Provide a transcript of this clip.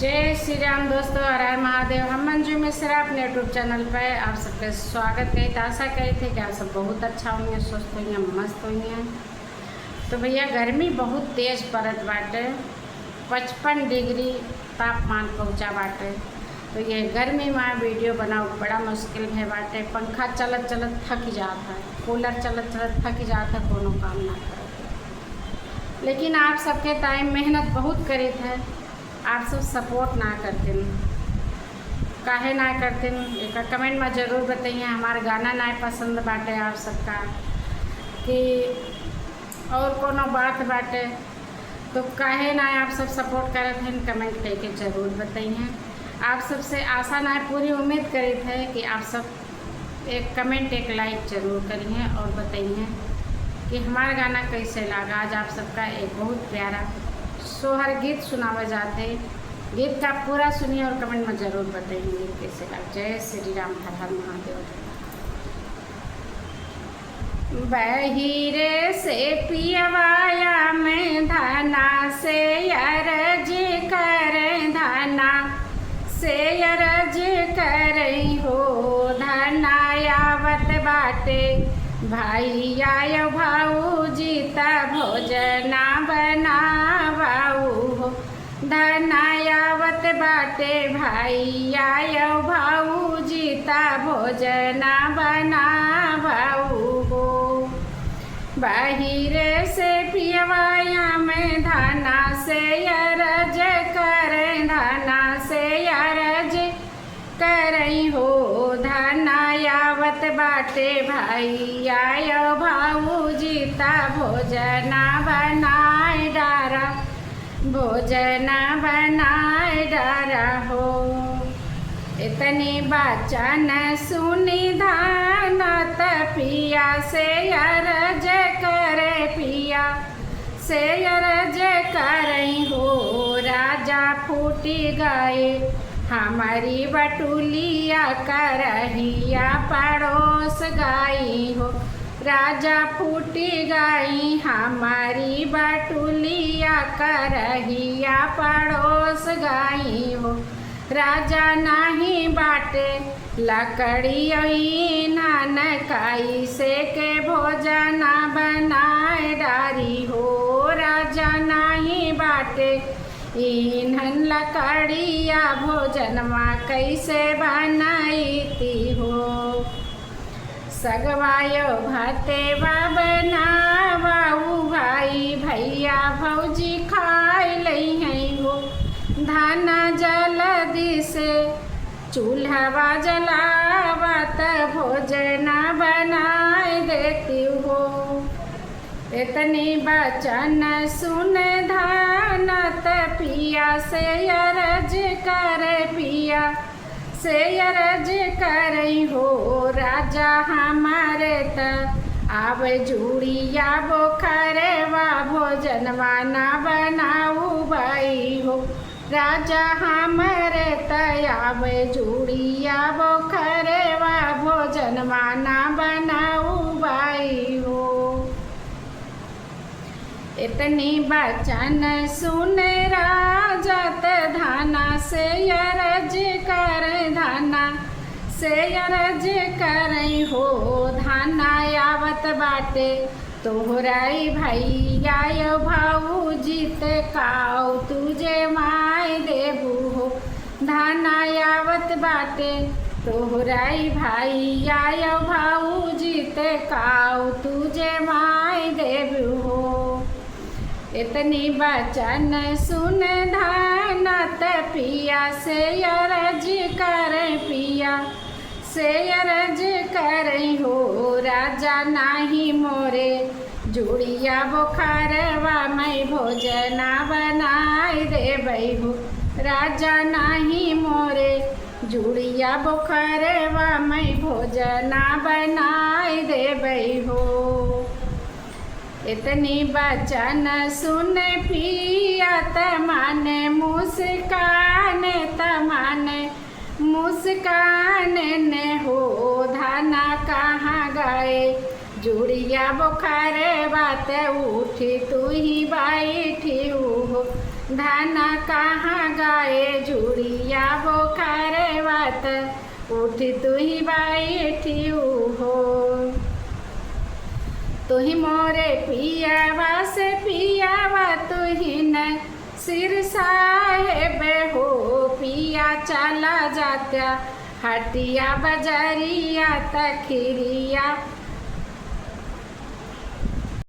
जय श्री राम दोस्तों, हर हर महादेव। हम मंजू मिश्रा अपने यूट्यूब चैनल पर आप सबका स्वागत करी तो आशा करी थे कि आप सब बहुत अच्छा होंगे, स्वस्थ होंगे, मस्त होंगे। तो भैया गर्मी बहुत तेज़ पड़त बाटे, 55 डिग्री तापमान पहुँचा बाटे। तो ये गर्मी में वीडियो बनाओ बड़ा मुश्किल है बाटे। पंखा चलत चलत थक जाता है, कूलर चलत चलत थक जाता है, कोनो काम ना करते। लेकिन आप सबके टाइम मेहनत बहुत करे थे, आप सब सपोर्ट ना करते, काहे ना करते एक कमेंट में ज़रूर बताइए। हमारा गाना ना पसंद बाटे आप सबका कि और कोनो बात बाटे तो काहे ना आप सब सपोर्ट करते हैं, कमेंट करके ज़रूर बताइए। आप सबसे आशा ना पूरी उम्मीद करे थे कि आप सब एक कमेंट एक लाइक ज़रूर करिए और बताइए कि हमारा गाना कैसे लगा। आज आप सबका एक बहुत प्यारा सोहर गीत सुनावे जाते, गीत का पूरा सुनिए और कमेंट में ज़रूर बताइए गीत कैसे लगा। जय श्री राम, हर हर महादेव। बहिरे से पियवाया में धाना से अरज कर, धाना से अरज कर हो, धनायावत बाटे भाई आयो भाऊजी त भोजना बनावाऊ हो, धनायावत बाटे भाई आयो भाऊजी त भोजना बनावाऊ हो। बाहिर से पियवाया में धाना से अरज कर, धाना से अरज करई हो, धनायावत बाटे भाई आयो भाऊजी ता भोजना बनाए डारा, भोजना बनाए डारा हो। इतनी बचन सुनी धाना त पिया से अरज करे, पिया से अरज करई हो, राजा फूटी गए हमारी बटुलिया करहिया पड़ोस गाई हो, राजा फूटी गई हमारी बटुलिया करहिया पड़ोस गाई हो। राजा नहीं बाटे लकड़ी नानकाई से के भोजना बनाए डारी हो, राजा नहीं बाटे इन्हन लकड़िया भोजनमा कैसे बनाईती हो। सगवायो भाते बनावाऊ भाई भैया भौजी खाए लई हैं हो, धाना जल्दी से चूल्हा जलावत भोजना बनाए देती हो। इतनी बचन सुन धाना त पिया से अरज करे, पिया से अरज करई हो, राजा हमारे त आव जुड़िया बोखरवा भोजनवा ना बनाऊ भाई हो, राजा हमारे त आव जुड़िया बोखरवा भोजनवा ना बनाऊ भाई हो। इतनी बचन सुन राजा त धाना से अरज कर, धाना से अरज करई हो, धनायावत बाटे तोहराई भैया यो भाऊजी ते काऊ तुझे माय देबू हो, धनायावत बाटे तोहराई भैया यो भाऊजी ते काऊ तुझे माय देबू हो। इतनी बचन सुन धाना त पिया से अरज कर, पिया से अरज करई हो, राजा नाही मोरे जुड़िया बोखरवा मैं भोजना बनाए देबई हो, राजा नाही मोरे जुड़िया बोखरवा मैं भोजना बनाए देबई हो। इतनी बचन सुन पिया तमाने मुस्कान, तमाने मुस्कान ने हो, धाना कहाँ गए जुड़िया बोखर बात उठी तू ही बैठी हो, धाना कहाँ गाए जुड़िया बोखारे वात उठी तू ही बैठी हो। तू ही मोरे पियावा से पियावा तू ही न सिर साहेब हो। पिया चला जात्या हटिया बजरिया तखिरिया